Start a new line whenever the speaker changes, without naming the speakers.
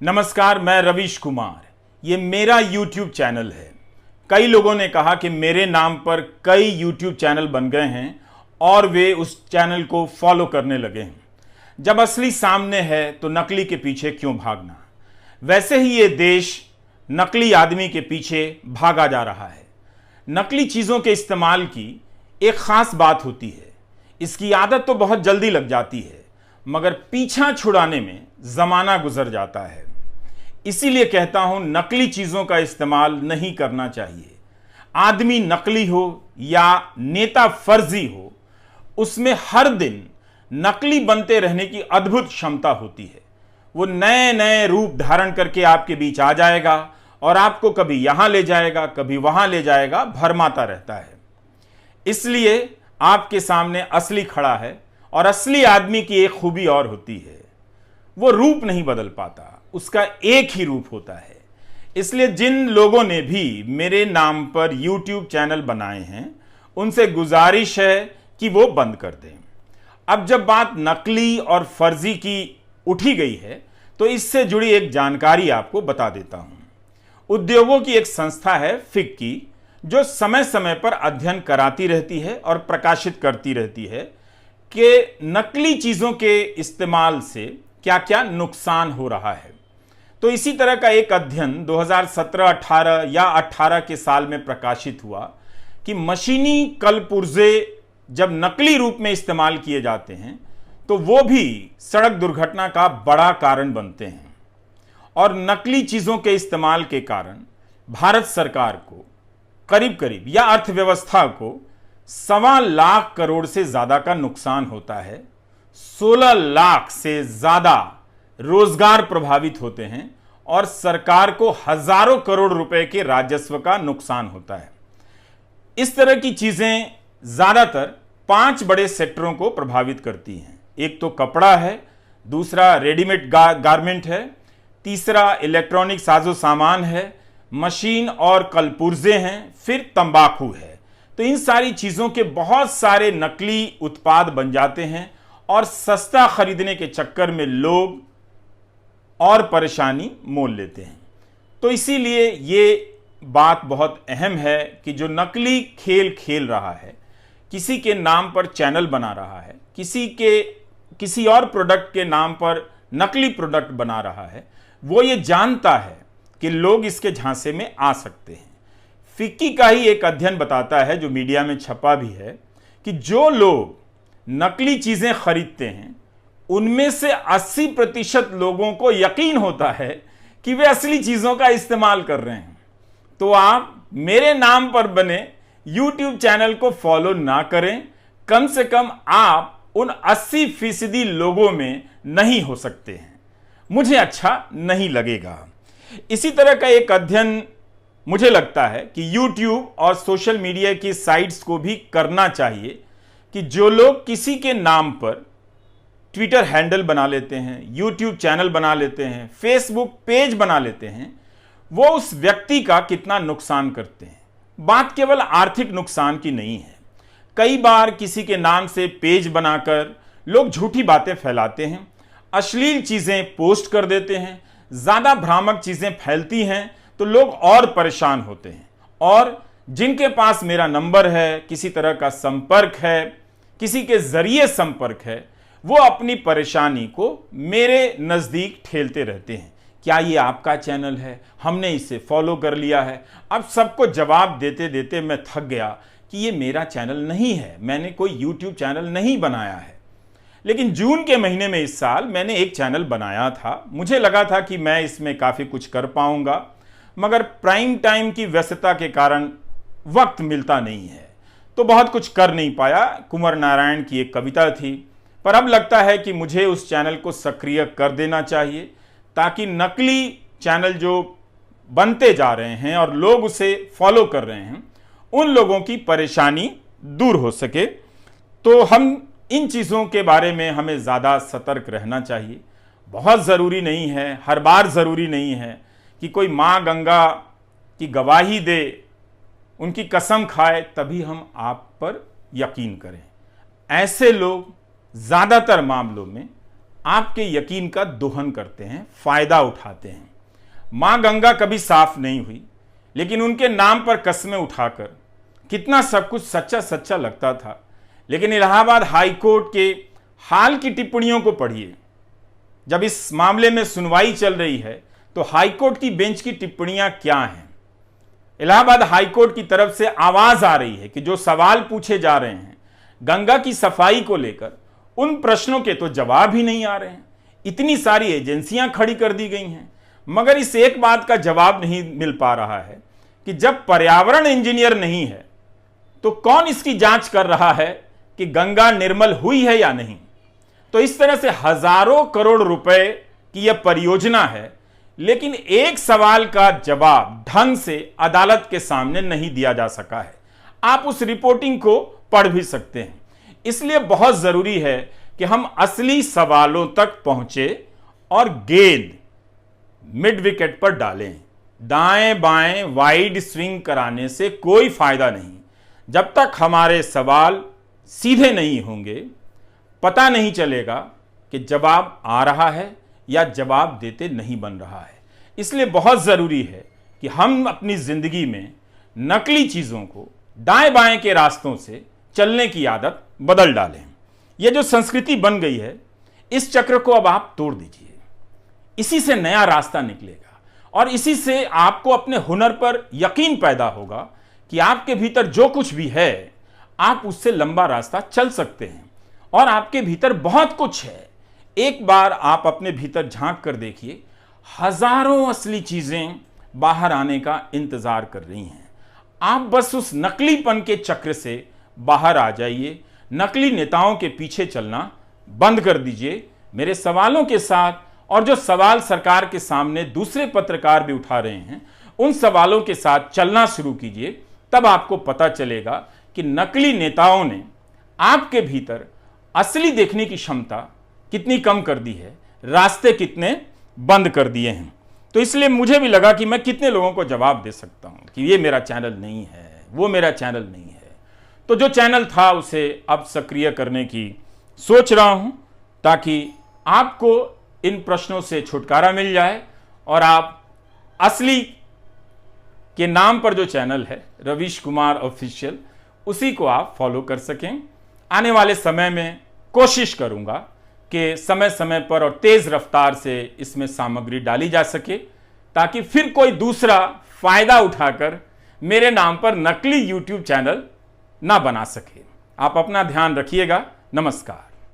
नमस्कार, मैं रवीश कुमार। ये मेरा YouTube चैनल है। कई लोगों ने कहा कि मेरे नाम पर कई YouTube चैनल बन गए हैं और वे उस चैनल को फॉलो करने लगे हैं। जब असली सामने है तो नकली के पीछे क्यों भागना। वैसे ही ये देश नकली आदमी के पीछे भागा जा रहा है। नकली चीज़ों के इस्तेमाल की एक ख़ास बात होती है। इसकी आदत तो बहुत जल्दी लग जाती है, मगर पीछा छुड़ाने में ज़माना गुजर जाता है। इसीलिए कहता हूं, नकली चीज़ों का इस्तेमाल नहीं करना चाहिए। आदमी नकली हो या नेता फर्जी हो, उसमें हर दिन नकली बनते रहने की अद्भुत क्षमता होती है। वो नए नए रूप धारण करके आपके बीच आ जाएगा और आपको कभी यहां ले जाएगा, कभी वहां ले जाएगा, भरमाता रहता है। इसलिए आपके सामने असली खड़ा है और असली आदमी की एक खूबी और होती है, वो रूप नहीं बदल पाता, उसका एक ही रूप होता है। इसलिए जिन लोगों ने भी मेरे नाम पर YouTube चैनल बनाए हैं, उनसे गुजारिश है कि वो बंद कर दें। अब जब बात नकली और फर्जी की उठी गई है, तो इससे जुड़ी एक जानकारी आपको बता देता हूं। उद्योगों की एक संस्था है फिक्की, जो समय समय पर अध्ययन कराती रहती है और प्रकाशित करती रहती है कि नकली चीज़ों के इस्तेमाल से क्या क्या नुकसान हो रहा है। तो इसी तरह का एक अध्ययन 2017-18 या 18 के साल में प्रकाशित हुआ कि मशीनी कलपुर्जे जब नकली रूप में इस्तेमाल किए जाते हैं तो वो भी सड़क दुर्घटना का बड़ा कारण बनते हैं। और नकली चीज़ों के इस्तेमाल के कारण भारत सरकार को करीब करीब या अर्थव्यवस्था को 1.25 लाख करोड़ से ज़्यादा का नुकसान होता है। 16 लाख से ज़्यादा रोजगार प्रभावित होते हैं और सरकार को हजारों करोड़ रुपए के राजस्व का नुकसान होता है। इस तरह की चीजें ज्यादातर 5 बड़े सेक्टरों को प्रभावित करती हैं। एक तो कपड़ा है, दूसरा रेडीमेड गारमेंट है, तीसरा इलेक्ट्रॉनिक साजो सामान है, मशीन और कलपुर्जे हैं, फिर तंबाकू है। तो इन सारी चीजों के बहुत सारे नकली उत्पाद बन जाते हैं और सस्ता खरीदने के चक्कर में लोग और परेशानी मोल लेते हैं। तो इसीलिए ये बात बहुत अहम है कि जो नकली खेल खेल रहा है, किसी के नाम पर चैनल बना रहा है, किसी और प्रोडक्ट के नाम पर नकली प्रोडक्ट बना रहा है, वो ये जानता है कि लोग इसके झांसे में आ सकते हैं। फिक्की का ही एक अध्ययन बताता है, जो मीडिया में छपा भी है, कि जो लोग नकली चीजें खरीदते हैं उनमें से 80% लोगों को यकीन होता है कि वे असली चीजों का इस्तेमाल कर रहे हैं। तो आप मेरे नाम पर बने YouTube चैनल को फॉलो ना करें। कम से कम आप उन 80% लोगों में नहीं हो सकते हैं। मुझे अच्छा नहीं लगेगा। इसी तरह का एक अध्ययन मुझे लगता है कि YouTube और सोशल मीडिया की साइट्स को भी करना चाहिए कि जो लोग किसी के नाम पर ट्विटर हैंडल बना लेते हैं, YouTube चैनल बना लेते हैं, Facebook पेज बना लेते हैं, वो उस व्यक्ति का कितना नुकसान करते हैं। बात केवल आर्थिक नुकसान की नहीं है। कई बार किसी के नाम से पेज बनाकर लोग झूठी बातें फैलाते हैं, अश्लील चीज़ें पोस्ट कर देते हैं, ज़्यादा भ्रामक चीज़ें फैलती हैं तो लोग और परेशान होते हैं। और जिनके पास मेरा नंबर है, किसी तरह का संपर्क है, किसी के ज़रिए संपर्क है, वो अपनी परेशानी को मेरे नज़दीक ठेलते रहते हैं। क्या ये आपका चैनल है? हमने इसे फॉलो कर लिया है। अब सबको जवाब देते देते मैं थक गया कि ये मेरा चैनल नहीं है, मैंने कोई YouTube चैनल नहीं बनाया है। लेकिन जून के महीने में इस साल मैंने एक चैनल बनाया था। मुझे लगा था कि मैं इसमें काफ़ी कुछ कर पाऊंगा, मगर प्राइम टाइम की व्यस्तता के कारण वक्त मिलता नहीं है, तो बहुत कुछ कर नहीं पाया। कुंवर नारायण की एक कविता थी, पर अब लगता है कि मुझे उस चैनल को सक्रिय कर देना चाहिए, ताकि नकली चैनल जो बनते जा रहे हैं और लोग उसे फॉलो कर रहे हैं, उन लोगों की परेशानी दूर हो सके। तो हम इन चीज़ों के बारे में हमें ज़्यादा सतर्क रहना चाहिए। बहुत ज़रूरी नहीं है, हर बार ज़रूरी नहीं है कि कोई माँ गंगा की गवाही दे, उनकी कसम खाए तभी हम आप पर यकीन करें। ऐसे लोग ज़्यादातर मामलों में आपके यकीन का दोहन करते हैं, फायदा उठाते हैं। मां गंगा कभी साफ नहीं हुई, लेकिन उनके नाम पर कस्में उठाकर कितना सब कुछ सच्चा सच्चा लगता था। लेकिन इलाहाबाद हाई कोर्ट के हाल की टिप्पणियों को पढ़िए। जब इस मामले में सुनवाई चल रही है तो हाई कोर्ट की बेंच की टिप्पणियां क्या हैं। इलाहाबाद हाई कोर्ट की तरफ से आवाज आ रही है कि जो सवाल पूछे जा रहे हैं गंगा की सफाई को लेकर, उन प्रश्नों के तो जवाब ही नहीं आ रहे हैं। इतनी सारी एजेंसियां खड़ी कर दी गई हैं, मगर इस एक बात का जवाब नहीं मिल पा रहा है कि जब पर्यावरण इंजीनियर नहीं है तो कौन इसकी जांच कर रहा है कि गंगा निर्मल हुई है या नहीं। तो इस तरह से हजारों करोड़ रुपए की यह परियोजना है, लेकिन एक सवाल का जवाब ढंग से अदालत के सामने नहीं दिया जा सका है। आप उस रिपोर्टिंग को पढ़ भी सकते हैं। इसलिए बहुत जरूरी है कि हम असली सवालों तक पहुंचे और गेंद मिड विकेट पर डालें। दाएं बाएं वाइड स्विंग कराने से कोई फायदा नहीं। जब तक हमारे सवाल सीधे नहीं होंगे, पता नहीं चलेगा कि जवाब आ रहा है या जवाब देते नहीं बन रहा है। इसलिए बहुत जरूरी है कि हम अपनी जिंदगी में नकली चीजों को, दाएं बाएं के रास्तों से चलने की आदत बदल डालें। यह जो संस्कृति बन गई है, इस चक्र को अब आप तोड़ दीजिए। इसी से नया रास्ता निकलेगा और इसी से आपको अपने हुनर पर यकीन पैदा होगा कि आपके भीतर जो कुछ भी है, आप उससे लंबा रास्ता चल सकते हैं और आपके भीतर बहुत कुछ है। एक बार आप अपने भीतर झांक कर देखिए, हजारों असली चीजें बाहर आने का इंतजार कर रही हैं। आप बस उस नकलीपन के चक्र से बाहर आ जाइए। नकली नेताओं के पीछे चलना बंद कर दीजिए। मेरे सवालों के साथ, और जो सवाल सरकार के सामने दूसरे पत्रकार भी उठा रहे हैं, उन सवालों के साथ चलना शुरू कीजिए। तब आपको पता चलेगा कि नकली नेताओं ने आपके भीतर असली देखने की क्षमता कितनी कम कर दी है, रास्ते कितने बंद कर दिए हैं। तो इसलिए मुझे भी लगा कि मैं कितने लोगों को जवाब दे सकता हूं कि ये मेरा चैनल नहीं है, वो मेरा चैनल नहीं है। तो जो चैनल था उसे अब सक्रिय करने की सोच रहा हूं, ताकि आपको इन प्रश्नों से छुटकारा मिल जाए और आप असली के नाम पर जो चैनल है रवीश कुमार ऑफिशियल, उसी को आप फॉलो कर सकें। आने वाले समय में कोशिश करूंगा कि समय समय पर और तेज रफ्तार से इसमें सामग्री डाली जा सके, ताकि फिर कोई दूसरा फायदा उठाकर मेरे नाम पर नकली YouTube चैनल ना बना सके। आप अपना ध्यान रखिएगा। नमस्कार।